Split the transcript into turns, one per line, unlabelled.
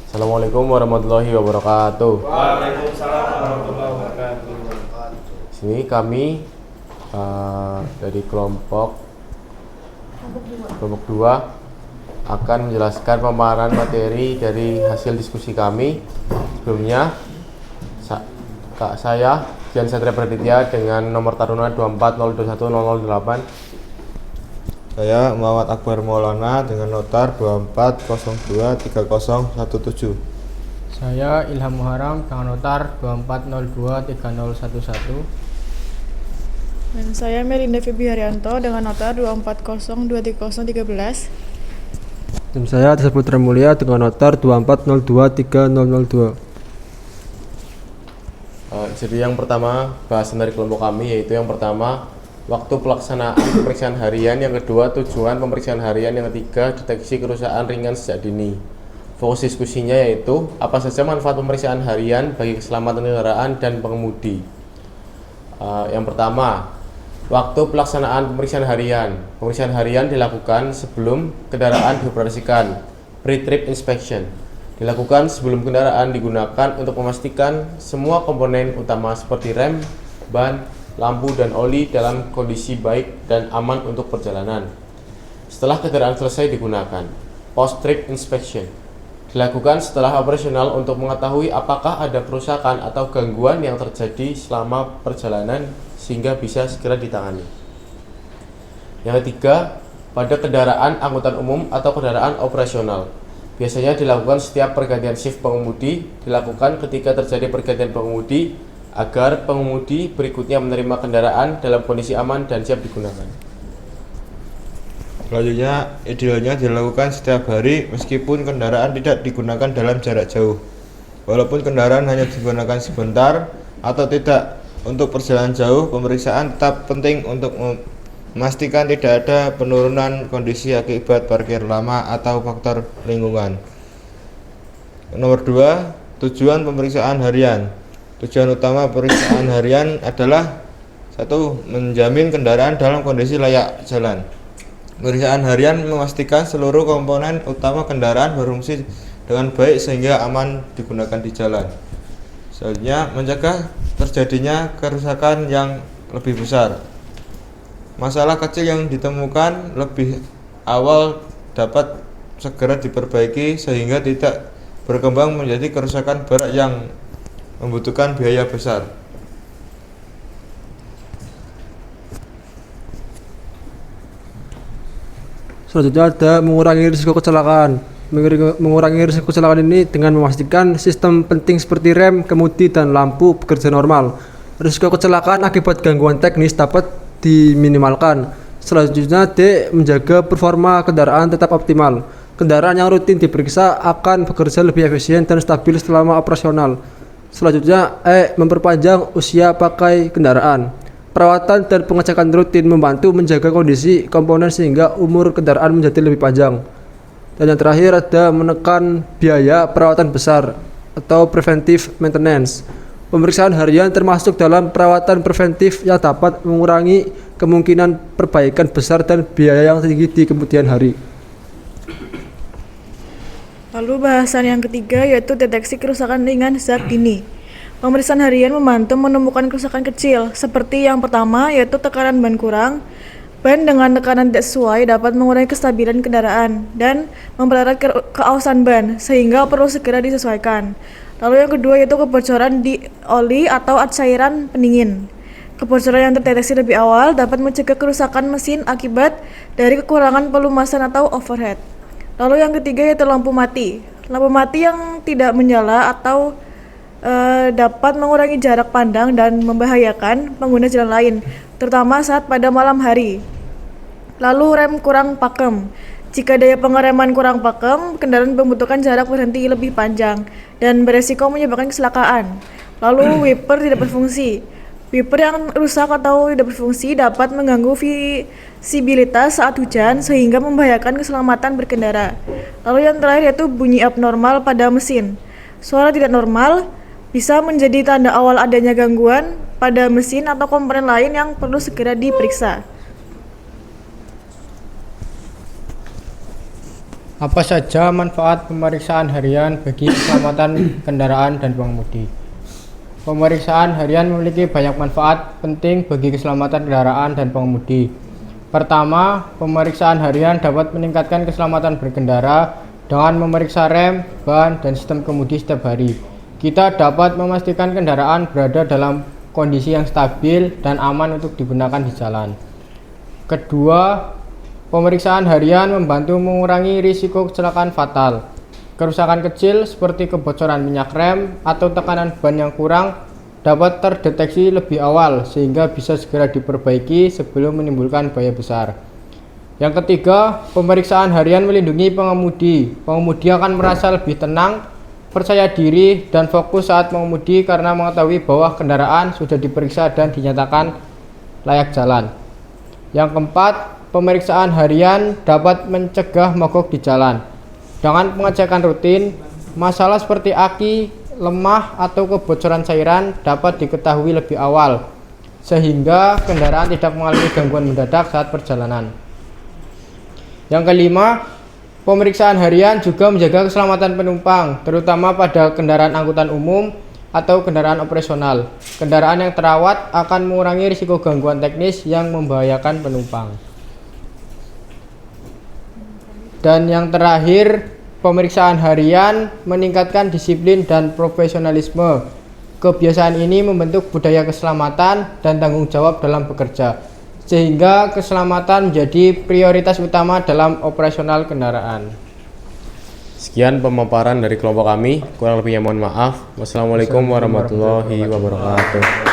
Assalamualaikum warahmatullahi wabarakatuh.
Waalaikumsalam warahmatullahi wabarakatuh.
Sini kami dari kelompok 2 akan menjelaskan pemaparan materi dari hasil diskusi kami. Sebelumnya saya Dian Satria Praditya dengan nomor taruna 240210008.
Saya Muhammad Akbar Maulana dengan notar 24023017.
Saya Ilham Muharam dengan notar 24023011.
Dan saya Melinda Febi Haryanto dengan notar 24023013.
Dan saya Tessa Putra Mulia dengan notar 24023002.
Jadi yang pertama bahasan dari kelompok kami yaitu yang pertama waktu pelaksanaan pemeriksaan harian, yang kedua tujuan pemeriksaan harian, yang ketiga deteksi kerusakan ringan sejak dini. Fokus diskusinya yaitu apa saja manfaat pemeriksaan harian bagi keselamatan kendaraan dan pengemudi. Yang pertama, waktu pelaksanaan pemeriksaan harian. Pemeriksaan harian dilakukan sebelum kendaraan dioperasikan, pre-trip inspection. Dilakukan sebelum kendaraan digunakan untuk memastikan semua komponen utama seperti rem, ban, lampu, dan oli dalam kondisi baik dan aman untuk perjalanan. Setelah kendaraan selesai digunakan, post-trip inspection. Dilakukan setelah operasional untuk mengetahui apakah ada kerusakan atau gangguan yang terjadi selama perjalanan sehingga bisa segera ditangani. Yang ketiga, pada kendaraan angkutan umum atau kendaraan operasional. Biasanya dilakukan setiap pergantian shift pengemudi, dilakukan ketika terjadi pergantian pengemudi agar pengemudi berikutnya menerima kendaraan dalam kondisi aman dan siap digunakan.
Selanjutnya, idealnya dilakukan setiap hari meskipun kendaraan tidak digunakan dalam jarak jauh. Walaupun kendaraan hanya digunakan sebentar atau tidak untuk perjalanan jauh, pemeriksaan tetap penting untuk memastikan tidak ada penurunan kondisi akibat parkir lama atau faktor lingkungan. Nomor 2, tujuan pemeriksaan harian. Tujuan utama pemeriksaan harian adalah 1. Menjamin kendaraan dalam kondisi layak jalan. Pemeriksaan harian memastikan seluruh komponen utama kendaraan berfungsi dengan baik sehingga aman digunakan di jalan. Selanjutnya, mencegah terjadinya kerusakan yang lebih besar. Masalah kecil yang ditemukan lebih awal dapat segera diperbaiki sehingga tidak berkembang menjadi kerusakan berat yang membutuhkan biaya besar.
Selanjutnya ada mengurangi risiko kecelakaan. Mengurangi risiko kecelakaan ini dengan memastikan sistem penting seperti rem, kemudi, dan lampu bekerja normal. Risiko kecelakaan akibat gangguan teknis dapat diminimalkan. Selanjutnya D. Menjaga performa kendaraan tetap optimal. Kendaraan yang rutin diperiksa akan bekerja lebih efisien dan stabil selama operasional. Selanjutnya E. Memperpanjang usia pakai kendaraan. Perawatan dan pengecekan rutin membantu menjaga kondisi komponen sehingga umur kendaraan menjadi lebih panjang. Dan yang terakhir ada menekan biaya perawatan besar atau preventive maintenance. Pemeriksaan harian termasuk dalam perawatan preventif yang dapat mengurangi kemungkinan perbaikan besar dan biaya yang tinggi di kemudian hari.
Lalu bahasan yang ketiga yaitu deteksi kerusakan ringan sejak dini. Pemeriksaan harian membantu menemukan kerusakan kecil, seperti yang pertama yaitu tekanan ban kurang. Ban dengan tekanan tidak sesuai dapat mengurangi kestabilan kendaraan dan mempererat keausan ban, sehingga perlu segera disesuaikan. Lalu yang kedua yaitu kebocoran di oli atau cairan pendingin. Kebocoran yang terdeteksi lebih awal dapat mencegah kerusakan mesin akibat dari kekurangan pelumasan atau overhead. Lalu yang ketiga yaitu lampu mati. Lampu mati yang tidak menyala atau dapat mengurangi jarak pandang dan membahayakan pengguna jalan lain, terutama saat pada malam hari. Lalu rem kurang pakem. Jika daya pengereman kurang pakem, kendaraan membutuhkan jarak berhenti lebih panjang dan beresiko menyebabkan kecelakaan. Lalu wiper tidak berfungsi. Wiper yang rusak atau tidak berfungsi dapat mengganggu visibilitas saat hujan sehingga membahayakan keselamatan berkendara. Lalu yang terakhir yaitu bunyi abnormal pada mesin. Suara tidak normal bisa menjadi tanda awal adanya gangguan pada mesin atau komponen lain yang perlu segera diperiksa.
Apa saja manfaat pemeriksaan harian bagi keselamatan kendaraan dan pengemudi? Pemeriksaan harian memiliki banyak manfaat penting bagi keselamatan kendaraan dan pengemudi. Pertama, pemeriksaan harian dapat meningkatkan keselamatan berkendara dengan memeriksa rem, ban, dan sistem kemudi setiap hari. Kita dapat memastikan kendaraan berada dalam kondisi yang stabil dan aman untuk digunakan di jalan. Kedua, pemeriksaan harian membantu mengurangi risiko kecelakaan fatal. Kerusakan kecil seperti kebocoran minyak rem atau tekanan ban yang kurang dapat terdeteksi lebih awal sehingga bisa segera diperbaiki sebelum menimbulkan bahaya besar. Yang ketiga, pemeriksaan harian melindungi pengemudi. Pengemudi akan merasa lebih tenang, percaya diri, dan fokus saat mengemudi karena mengetahui bahwa kendaraan sudah diperiksa dan dinyatakan layak jalan. Yang keempat, pemeriksaan harian dapat mencegah mogok di jalan. Dengan pengecekan rutin, masalah seperti aki, lemah, atau kebocoran cairan dapat diketahui lebih awal, sehingga kendaraan tidak mengalami gangguan mendadak saat perjalanan. Yang kelima, pemeriksaan harian juga menjaga keselamatan penumpang, terutama pada kendaraan angkutan umum atau kendaraan operasional. Kendaraan yang terawat akan mengurangi risiko gangguan teknis yang membahayakan penumpang. Dan yang terakhir, pemeriksaan harian meningkatkan disiplin dan profesionalisme. Kebiasaan ini membentuk budaya keselamatan dan tanggung jawab dalam bekerja, sehingga keselamatan menjadi prioritas utama dalam operasional kendaraan.
Sekian pemaparan dari kelompok kami. Kurang lebihnya mohon maaf. Wassalamualaikum warahmatullahi wabarakatuh.